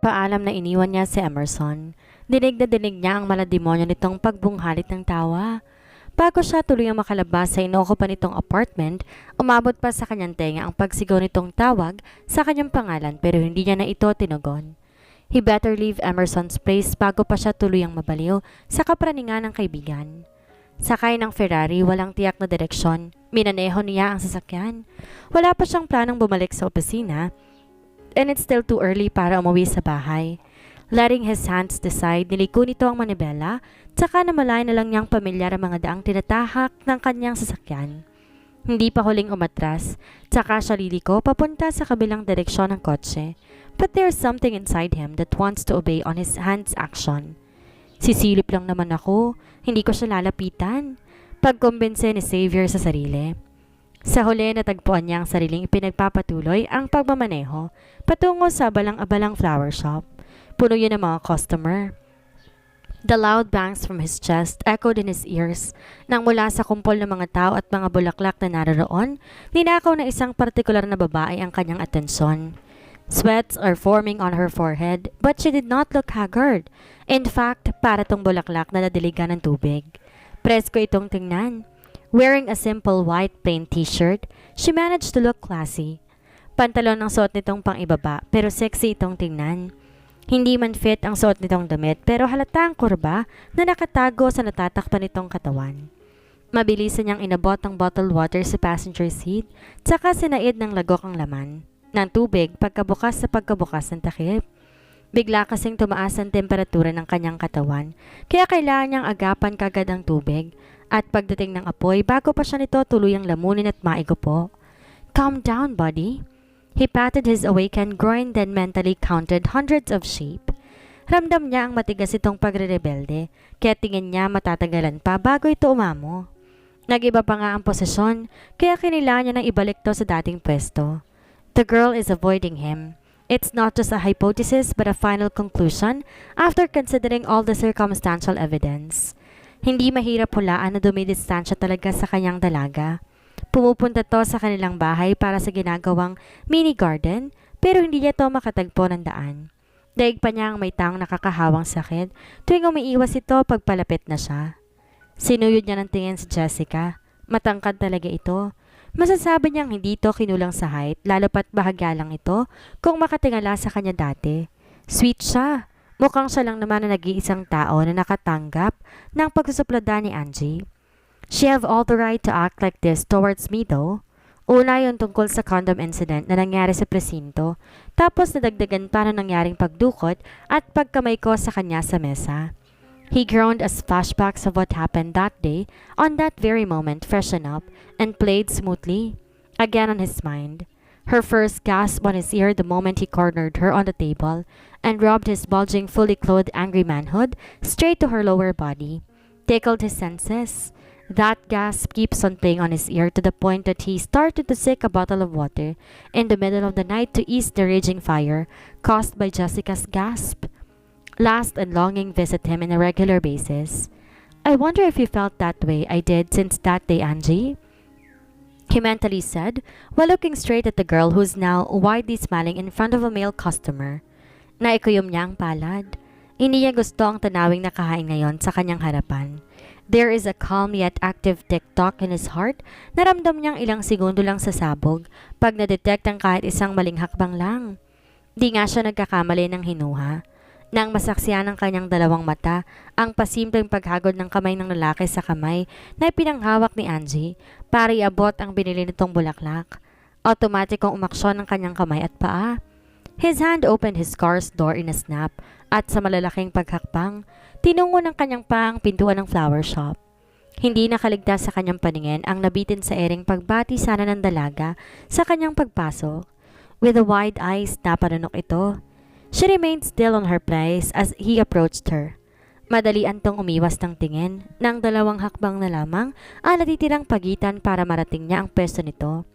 nagpaalam na iniwan niya si Emerson. Dinig na dinig niya ang malademonyo nitong pagbunghalit ng tawa. Bago siya tuluyang makalabas sa inookupan nitong apartment, umabot pa sa kanyang tenga ang pagsigaw nitong tawag sa kanyang pangalan pero hindi niya na ito tinugon. He better leave Emerson's place bago pa siya tuluyang mabaliw sa kapraningan ng kaibigan. Sakay ng Ferrari, walang tiyak na direksyon. Minaneho niya ang sasakyan. Wala pa siyang planong bumalik sa opisina and it's still too early para umuwi sa bahay. Letting his hands decide, niliko nito ang manibela, tsaka namalay na lang niyang pamilyar ang mga daang tinatahak ng kanyang sasakyan. Hindi pa huling umatras, tsaka siya liliko papunta sa kabilang direksyon ng kotse. But there's something inside him that wants to obey on his hand's action. Sisilip lang naman ako, hindi ko siya lalapitan. Pagkumbinse ni Xavier sa sarili. Sa huli, natagpuan niya ang sariling ipinagpapatuloy ang pagmamaneho patungo sa abalang-abalang flower shop. Puno yun ng mga customer. The loud bangs from his chest echoed in his ears nang mula sa kumpol ng mga tao at mga bulaklak na naroon, ninakaw na isang partikular na babae ang kanyang atensyon. Sweats are forming on her forehead but she did not look haggard. In fact, para tong bulaklak na nadiligan ng tubig. Presko itong tingnan. Wearing a simple white plain t-shirt, she managed to look classy. Pantalon ang suot nitong pang-ibaba pero sexy itong tingnan. Hindi man fit ang suot nitong damit pero halata ang kurba na nakatago sa natatakpan nitong katawan. Mabilisan niyang inabot ang bottled water sa passenger seat tsaka sinaid ng lagok ang laman ng tubig pagkabukas sa pagkabukas ng takip. Bigla kasing tumaas ang temperatura ng kanyang katawan kaya kailangan niyang agapan kagad ang tubig at pagdating ng apoy bago pa siya nito tuluyang lamunin at maigopo. Calm down, buddy. He patted his awakened groin then mentally counted hundreds of sheep. Ramdam niya ang matigas itong pagre-rebelde, kaya tingin niya matatagalan pa bago ito umamo. Nag-iba pa nga ang posisyon, kaya kailangan niya nang ibalik to sa dating pwesto. The girl is avoiding him. It's not just a hypothesis but a final conclusion after considering all the circumstantial evidence. Hindi mahirap hulaan na dumidistansya talaga sa kanyang dalaga. Pumupunta to sa kanilang bahay para sa ginagawang mini garden pero hindi niya to makatagpo ng daan. Daig pa niya ang may taong nakakahawang sakit tuwing umiiwas ito pagpalapit na siya. Sinuyod niya ng tingin si Jessica. Matangkad talaga ito. Masasabi niyang hindi ito kinulang sa height lalo pat bahagya lang ito kung makatingala sa kanya dati. Sweet siya. Mukhang siya lang naman na nag-iisang tao na nakatanggap ng pagsusuplada ni Angie. She have all the right to act like this towards me though. Una yung tungkol sa condom incident na nangyari sa presinto, tapos nadagdagan pa na nangyaring pagdukot at pagkamay ko sa kanya sa mesa. He groaned as flashbacks of what happened that day on that very moment freshened up and played smoothly again on his mind. Her first gasp on his ear the moment he cornered her on the table and rubbed his bulging fully clothed angry manhood straight to her lower body, tickled his senses. That gasp keeps on playing on his ear to the point that he started to seek a bottle of water in the middle of the night to ease the raging fire caused by Jessica's gasp. Last and longing visit him on a regular basis. I wonder if you felt that way I did since that day, Angie, he mentally said while looking straight at the girl who's now widely smiling in front of a male customer. Naikuyom niya ang palad. Hindi niya gusto ang tanawing nakahain ngayon sa kanyang harapan. There is a calm yet active tick-tock in his heart. Naramdam niyang ilang segundo lang sasabog pag nadetect ang kahit isang maling hakbang lang. Di nga siya nagkakamali ng hinuha. Nang masaksiyan ng kanyang dalawang mata ang pasimpleng paghagod ng kamay ng lalaki sa kamay na ipinanghawak ni Angie para iabot ang binili nitong bulaklak. Automatikong umaksyon ang kanyang kamay at paa. His hand opened his car's door in a snap at sa malalaking paghakbang, tinungo ng kanyang pa ang pintuan ng flower shop. Hindi nakaligtas sa kanyang paningin ang nabitin sa ering pagbati sana ng dalaga sa kanyang pagpasok. With the wide eyes, napanunok ito. She remained still on her place as he approached her. Madali antong umiwas ng tingin ng dalawang hakbang na lamang ang natitirang pagitan para marating niya ang pwesto nito.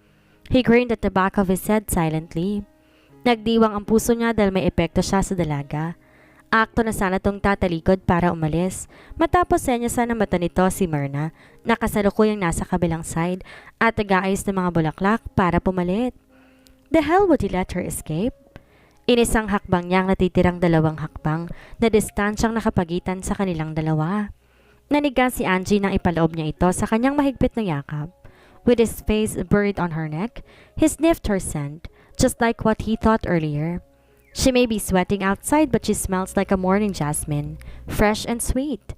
He grinned at the back of his head silently. Nagdiwang ang puso niya dahil may epekto siya sa dalaga. Akto na sana tong tatalikod para umalis. Matapos senya sana mata nito si Myrna na kasalukuyang nasa kabilang side at nag-aayos ng mga bulaklak para pumalit. The hell would he let her escape? Inisang hakbang niyang natitirang dalawang hakbang na distansyang nakapagitan sa kanilang dalawa. Naniga si Angie nang ipaloob niya ito sa kanyang mahigpit na yakap. With his face buried on her neck, he sniffed her scent, just like what he thought earlier. She may be sweating outside, but she smells like a morning jasmine, fresh and sweet.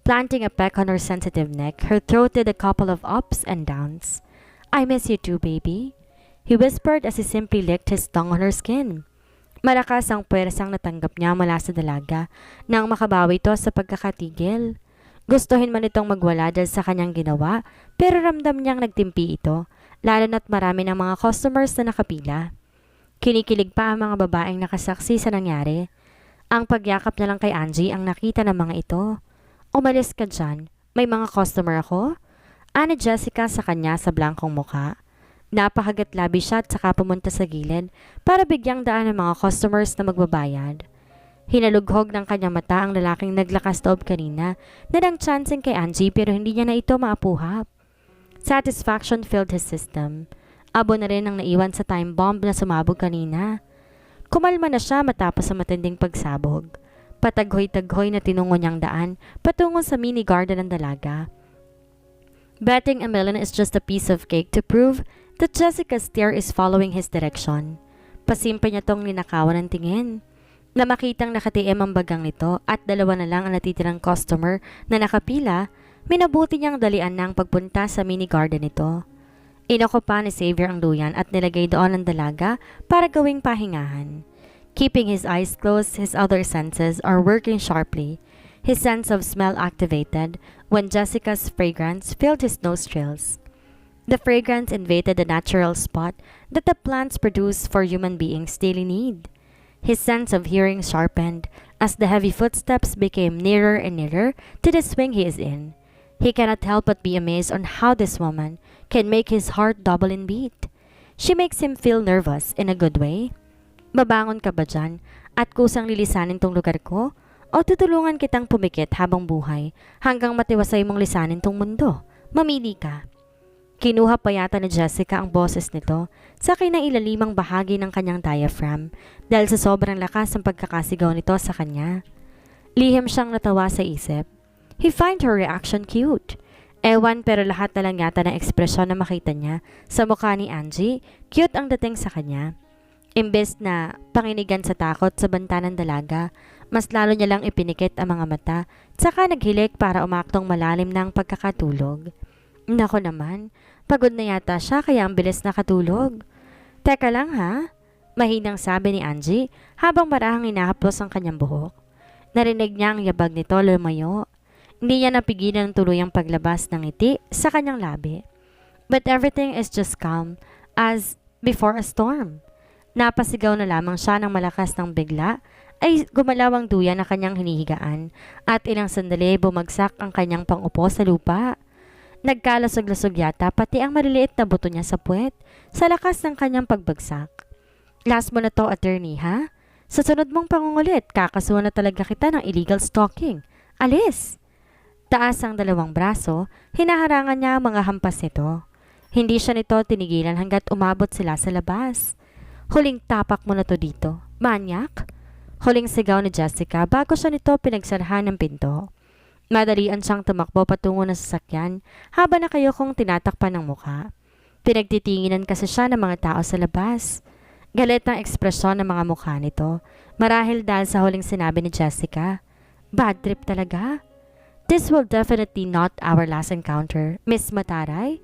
Planting a peck on her sensitive neck, her throat did a couple of ups and downs. I miss you too, baby, he whispered as he simply licked his tongue on her skin. Malakas ang puwersang natanggap niya mula sa dalaga nang makabawi ito sa pagkakatigil. Gustuhin man itong magwala dahil sa kanyang ginawa, pero ramdam niyang nagtimpi ito, lalo na't marami ng mga customers na nakapila. Kinikilig pa ang mga babaeng nakasaksi sa nangyari. Ang pagyakap na lang kay Angie ang nakita ng mga ito. Umalis ka dyan, may mga customer ako? Ani Jessica sa kanya sa blankong mukha. Napakagatlabi siya at saka pumunta sa gilid para bigyang daan ng mga customers na magbabayad. Hinalughog ng kanyang mata ang lalaking naglakas loob kanina na nang chancing kay Angie pero hindi niya na ito maapuhap. Satisfaction filled his system. Abo na rin ang naiwan sa time bomb na sumabog kanina. Kumalma na siya matapos sa matinding pagsabog. Pataghoy-taghoy na tinungo niyang daan patungo sa mini garden ng dalaga. Betting a million is just a piece of cake to prove that Jessica's stare is following his direction. Pasimple niya tong ninakawan ng tingin. Na makitang nakatiim ang bagang nito at dalawa na lang ang natitirang customer na nakapila, minabuti niyang dalian na ang pagpunta sa mini garden nito. Inako pa ni Xavier ang luyan at nilagay doon ang dalaga para gawing pahingahan. Keeping his eyes closed, his other senses are working sharply. His sense of smell activated when Jessica's fragrance filled his nostrils. The fragrance invaded the natural spot that the plants produce for human beings' daily need. His sense of hearing sharpened as the heavy footsteps became nearer and nearer to the swing he is in. He cannot help but be amazed on how this woman can make his heart double in beat. She makes him feel nervous in a good way. Babangon ka ba dyan at kusang lilisanin tong lugar ko? O tutulungan kitang pumikit habang buhay hanggang matiwasay mong lisanin tong mundo? Mamili ka. Kinuha pa yata ni Jessica ang boses nito sa kinailalimang bahagi ng kanyang diaphragm dahil sa sobrang lakas ng pagkakasigaw nito sa kanya. Lihim siyang natawa sa isip. He find her reaction cute. Ewan pero lahat na lang yata ng ekspresyon na makita niya sa mukha ni Angie, cute ang dating sa kanya. Imbes na panginigan sa takot sa banta ng dalaga, mas lalo niya lang ipinikit ang mga mata tsaka naghilik para umaktong malalim ng pagkakatulog. Nako naman, pagod na yata siya kaya ang bilis nakatulog. Teka lang ha, mahinang sabi ni Angie habang marahang inahaplos ang kanyang buhok. Narinig niya ang yabag nito lumayo. Hindi niya napigilan ng tuluyang paglabas ng ngiti sa kanyang labi. But everything is just calm as before a storm. Napasigaw na lamang siya ng malakas ng bigla ay gumalaw ang duyan na kanyang hinihigaan at ilang sandali bumagsak ang kanyang pangupo sa lupa. Nagkalasog-lasog yata pati ang maliliit na buto niya sa puwet sa lakas ng kanyang pagbagsak. Last mo na to, attorney, ha? Sa sunod mong pangungulit, kakasuhan na talaga kita ng illegal stalking. Alis! Taas ang dalawang braso, hinaharangan niya ang mga hampas nito. Hindi siya nito tinigilan hanggat umabot sila sa labas. Huling tapak mo na to dito, manyak! Huling sigaw ni Jessica bago siya nito pinagsarahan ng pinto. Madalian siyang tumakbo patungo ng sasakyan habang nakayokong tinatakpan ng mukha. Pinagtitinginan kasi siya ng mga tao sa labas. Galit ang ekspresyon ng mga mukha nito, marahil dahil sa huling sinabi ni Jessica. Bad trip talaga. This will definitely not our last encounter, Miss Mataray.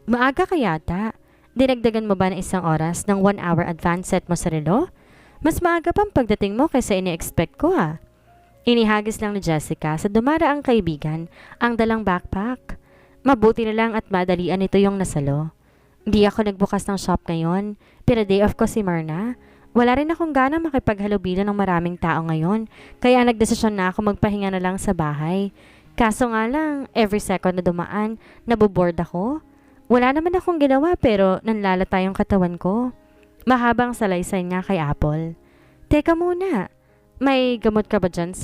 Maaga ka yata. Dinagdagan mo ba ng 1 oras ng 1 hour advance set mo sa relo? Mas maaga pang pagdating mo kaysa ini-expect ko ha. Inihagis lang ni Jessica sa dumaraang kaibigan ang dalang backpack. Mabuti na lang at madalian ito yung nasalo. Di ako nagbukas ng shop ngayon, pero day off ko si Myrna. Wala rin akong gana makipaghalubilo ng maraming tao ngayon, kaya nagdesisyon na ako magpahinga na lang sa bahay. Kaso nga lang, every second na dumaan, naboboard ako. Wala naman akong ginawa pero nanlalata yung katawan ko. Mahabang salaysay nga kay Apple. Teka muna. May gamot ka ba dyan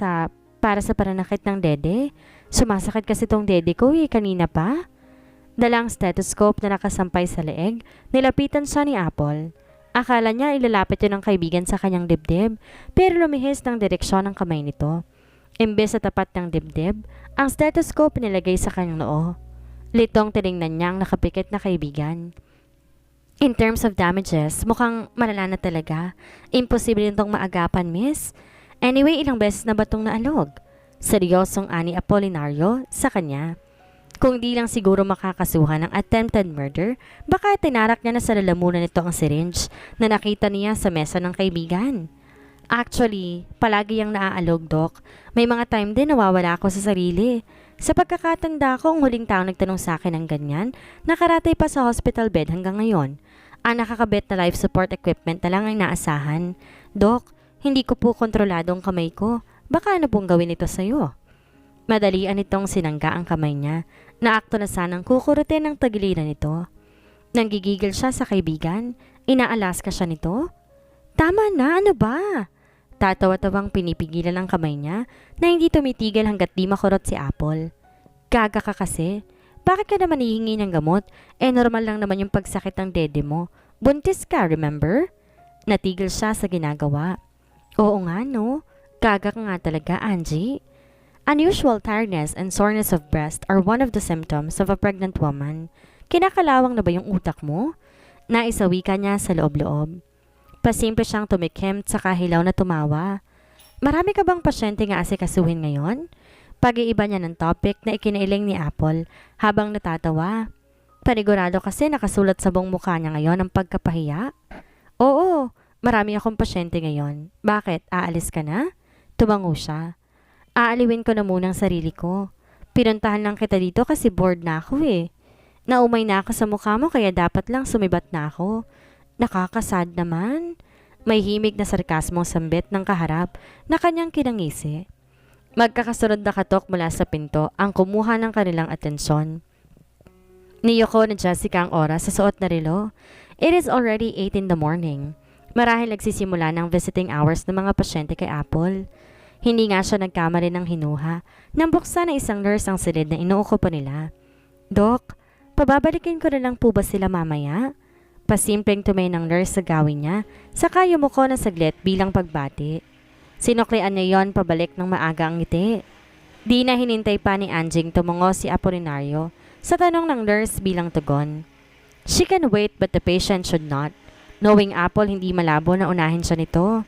para sa pananakit ng dede? Sumasakit kasi tong dede ko kanina pa. Dalang stethoscope na nakasampay sa leeg, nilapitan siya ni Apple. Akala niya ilalapit yun ng kaibigan sa kanyang dibdib, pero lumihis ng direksyon ng kamay nito. Imbes sa tapat ng dibdib, ang stethoscope nilagay sa kanyang noo. Litong tiningnan niya ang nakapikit na kaibigan. In terms of damages, mukhang malala na talaga. Imposible nitong maagapan, miss. Anyway, ilang beses na ba itong naalog? Seryosong ani Apolinario sa kanya. Kung di lang siguro makakasuhan ng attempted murder, baka tinarak niya na sa lalamunan nito ang syringe na nakita niya sa mesa ng kaibigan. Actually, palagi yang naaalog, Doc. May mga time din nawawala ako sa sarili. Sa pagkakatanda ko, ang huling taong nagtanong sa akin ng ganyan, nakaratay pa sa hospital bed hanggang ngayon. Ang nakakabit na life support equipment na lang ang naasahan. Doc, hindi ko po kontrolado ang kamay ko. Baka ano pong gawin ito sa'yo? Madalian itong sinangga ang kamay niya. Naakto na sanang kukurutin ng tagiliran nito. Nanggigigil siya sa kaibigan. Inaalas ka siya nito? Tama na, ano ba? Tatawa-tawang pinipigilan ang kamay niya na hindi tumitigil hanggat di makurot si Apple. Gaga ka kasi. Bakit ka naman hihingi ng gamot? Normal lang naman yung pagsakit ng dede mo. Buntis ka, remember? Natigil siya sa ginagawa. Oo nga, no? Gaga ka nga talaga, Angie. Unusual tiredness and soreness of breast are one of the symptoms of a pregnant woman. Kinakalawang na ba yung utak mo? Naisawi ka niya sa loob-loob. Pasimple siyang tumikim sa kahilaw na tumawa. Marami ka bang pasyente nga asikasuhin ngayon? Pag-iiba niya ng topic na ikinailing ni Apple habang natatawa. Panigurado kasi nakasulat sa buong mukha niya ngayon ang pagkapahiya. Oo, marami akong pasyente ngayon. Bakit? Aalis ka na? Tumango siya. Aaliwin ko na muna ang sarili ko. Pinuntahan lang kita dito kasi bored na ako eh. Naumay na ako sa mukha mo kaya dapat lang sumibat na ako. Nakakasad naman. May himig na sarkasmong sambit ng kaharap na kanyang kinangisi. Magkakasunod na katok mula sa pinto ang kumuha ng kanilang atensyon. Niyoko na Jessica ang oras sa suot na relo. It is already 8 in the morning. Marahil nagsisimula ng visiting hours ng mga pasyente kay Apple. Hindi nga siya nagkamali ng hinuha nang buksan ng isang nurse ang silid na inuukupo nila. Doc, pababalikin ko na lang po ba sila mamaya? Pasimpleng tumay ng nurse sa gawin niya, saka yumuko na saglit bilang pagbati. Sinuklian niya yon pabalik ng maaga ang ngiti. Di na hinintay pa ni Anjing tumungo si Apolinario sa tanong ng nurse bilang tugon. She can wait but the patient should not. Knowing Apple hindi malabo na unahin siya nito.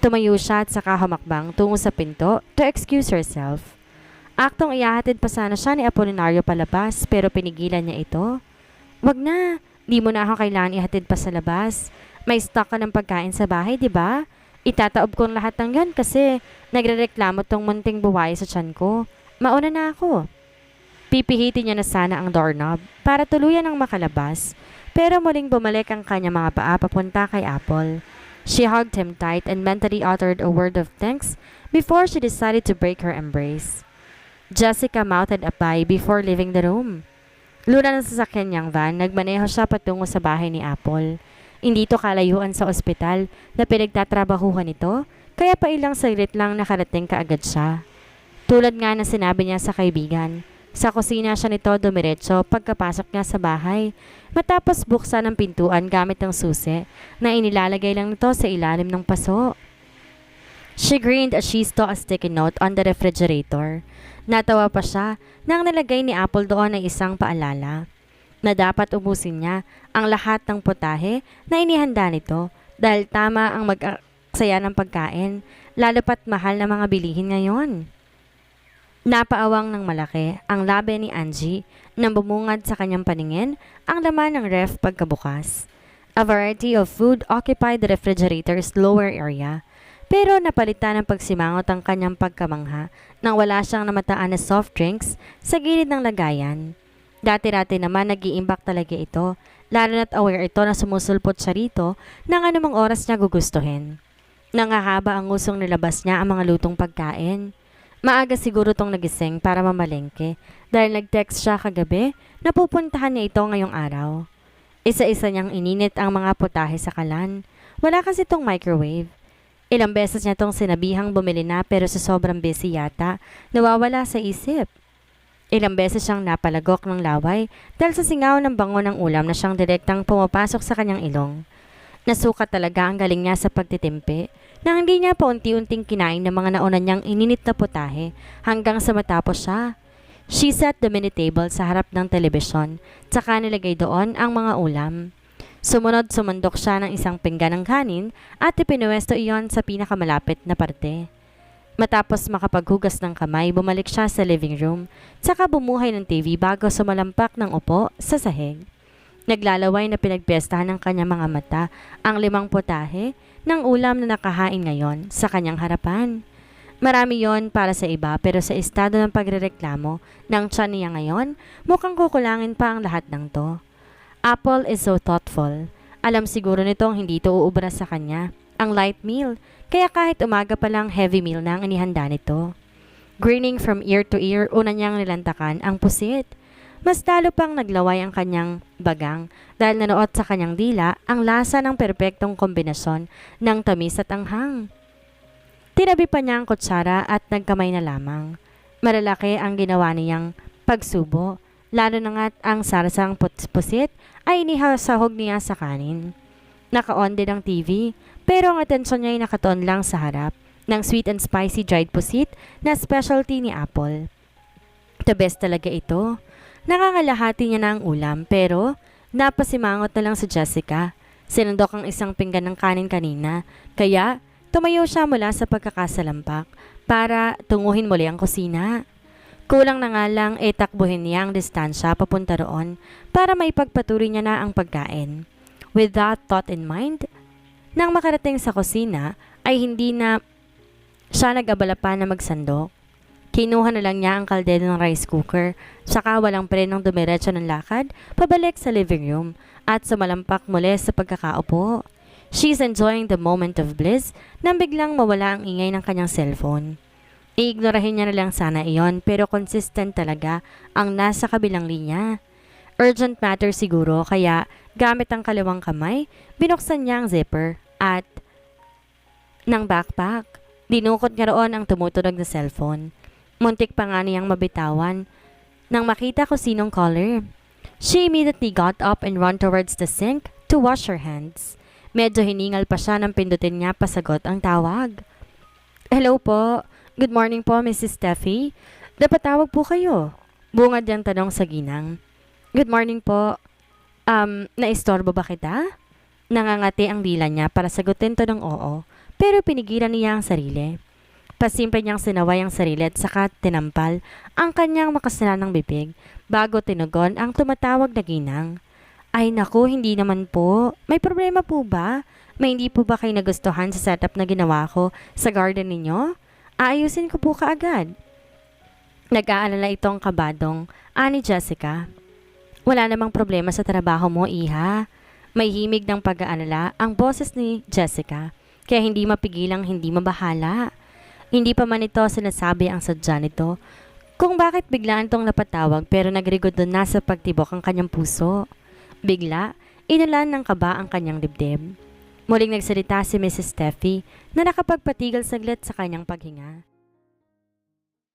Tumayo siya at saka humakbang tungo sa pinto to excuse herself. Aktong ihahatid pa sana siya ni Apolinario palabas pero pinigilan niya ito. Wag na, di mo na ako kailangan ihatid pa sa labas. May stock ka ng pagkain sa bahay, di ba? Itataob ko lahat ng yan kasi nagrereklamo tong munting buhay sa tiyan ko. Mauna na ako. Pipihitin niya na sana ang doorknob para tuluyan ang makalabas pero muling bumalik ang kanyang mga paa papunta kay Apple. She hugged him tight and mentally uttered a word of thanks before she decided to break her embrace. Jessica mouthed a bye before leaving the room. Luna ng sasakyan niyang van, nagmaneho siya patungo sa bahay ni Apple. Hindi to kalayuan sa ospital na pinagtatrabahuhan nito, kaya pa ilang saglit lang nakarating kaagad siya. Tulad nga na sinabi niya sa kaibigan, sa kusina siya nito dumiretso pagkapasok niya sa bahay, matapos buksan ang pintuan gamit ng susi na inilalagay lang nito sa ilalim ng paso. She grinned as she saw a sticky note on the refrigerator. Natawa pa siya nang nalagay ni Apple doon ay isang paalala na dapat ubusin niya ang lahat ng putahe na inihanda nito dahil tama ang mag-aksaya ng pagkain, lalo pat mahal na mga bilihin ngayon. Napaawang ng malaki ang labi ni Angie nang bumungad sa kanyang paningin ang laman ng ref pagkabukas. A variety of food occupied the refrigerator's lower area, pero napalitan ng pagsimangot ang kanyang pagkamangha nang wala siyang namataan na soft drinks sa gilid ng lagayan. Dati-dati naman nag-iimbak talaga ito, lalo na't aware ito na sumusulpot siya rito ng anumang oras niya gugustuhin. Nangahaba ang usong nilabas niya ang mga lutong pagkain. Maaga siguro tong nagising para mamalengke dahil nag-text siya kagabi na pupuntahan niya ito ngayong araw. Isa-isa niyang ininit ang mga putahe sa kalan. Wala kasi tong microwave. Ilang beses niya tong sinabihang bumili na pero sa sobrang busy yata, nawawala sa isip. Ilang beses siyang napalagok ng laway dahil sa singaw ng bango ng ulam na siyang direktang pumapasok sa kanyang ilong. Nasukat talaga ang galing niya sa pagtitimpi nang hindi niya paunti-unting kinain ng mga nauna niyang ininit na putahe hanggang sa matapos siya. She set the mini table sa harap ng telebisyon, tsaka nilagay doon ang mga ulam. Sumunod sumandok siya ng isang pinggan ng kanin at ipinuwesto iyon sa pinakamalapit na parte. Matapos makapaghugas ng kamay, bumalik siya sa living room, tsaka bumuhay ng TV bago sumalampak ng upo sa sahig. Naglalaway na pinagpiestahan ng kanyang mga mata ang 5 putahe ng ulam na nakahain ngayon sa kanyang harapan. Marami yon para sa iba pero sa estado ng pagrereklamo ng tiyan niya ngayon, mukhang kukulangin pa ang lahat ng to. Apple is so thoughtful. Alam siguro nitong hindi ito uubra sa kanya, ang light meal, kaya kahit umaga pa lang heavy meal na ang inihanda nito. Grinning from ear to ear, una niyang nilantakan ang pusit. Mas lalo pang naglaway ang kanyang bagang dahil nanuot sa kanyang dila ang lasa ng perpektong kombinasyon ng tamis at anghang. Tinabi pa niya ang kutsara at nagkamay na lamang. Malalaki ang ginawa niyang pagsubo, lalo na nga't ang sarsang pusit ay inihasahog niya sa kanin. Naka-on din ang TV, pero ang atensyon niya ay nakatuon lang sa harap ng sweet and spicy dried pusit na specialty ni Apple. The best talaga ito. Nakangalahati niya na ang ulam pero napasimangot na lang si Jessica. Sinundok ang isang pinggan ng kanin kanina, kaya tumayo siya mula sa pagkakasalampak para tunguhin muli ang kusina. Kulang na nga lang takbuhin niya ang distansya papunta roon para maipagpatuloy niya na ang pagkain. With that thought in mind, nang makarating sa kusina ay hindi na siya nag-abala pa na magsandok. Kinuha na lang niya ang kaldero ng rice cooker, saka walang prenong dumiretso ng lakad pabalik sa living room at sumalampak muli sa pagkakaupo. She's enjoying the moment of bliss nang biglang mawala ang ingay ng kanyang cellphone. Iignorahin niya na lang sana iyon pero consistent talaga ang nasa kabilang linya. Urgent matter siguro kaya gamit ang kaliwang kamay, binuksan niya ang zipper at ng backpack. Dinukot niya roon ang tumutunog na cellphone. Muntik pa nga niyang mabitawan nang makita ko sinong caller. She immediately got up and ran towards the sink to wash her hands. Medyo hiningal pa siya nang pindutin niya pasagot ang tawag. Hello po. Good morning po, Mrs. Steffi. Napatawag po kayo. Bungad niyang tanong sa ginang. Good morning po. Naistorbo ba kita? Nangangati ang dila niya para sagutin to ng oo, pero pinigilan niya ang sarili. Pasimple niyang sinaway ang sarili at saka tinampal ang kanyang makasalanang bibig bago tinugon ang tumatawag na ginang. Ay naku, hindi naman po. May problema po ba? May hindi po ba kayo nagustuhan sa setup na ginawa ko sa garden ninyo? Aayusin ko po kaagad. Nag-aalala itong kabadong ani Jessica. Wala namang problema sa trabaho mo, iha. May himig ng pag-aalala ang boses ni Jessica, kaya hindi mapigilang hindi mabahala. Hindi pa man ito sinasabi ang sadya nito kung bakit biglaan itong napatawag pero nagrigod doon na sa pagtibok ang kanyang puso. Bigla, inulan ng kaba ang kanyang dibdib. Muling nagsalita si Mrs. Steffi na nakapagpatigil saglit sa kanyang paghinga.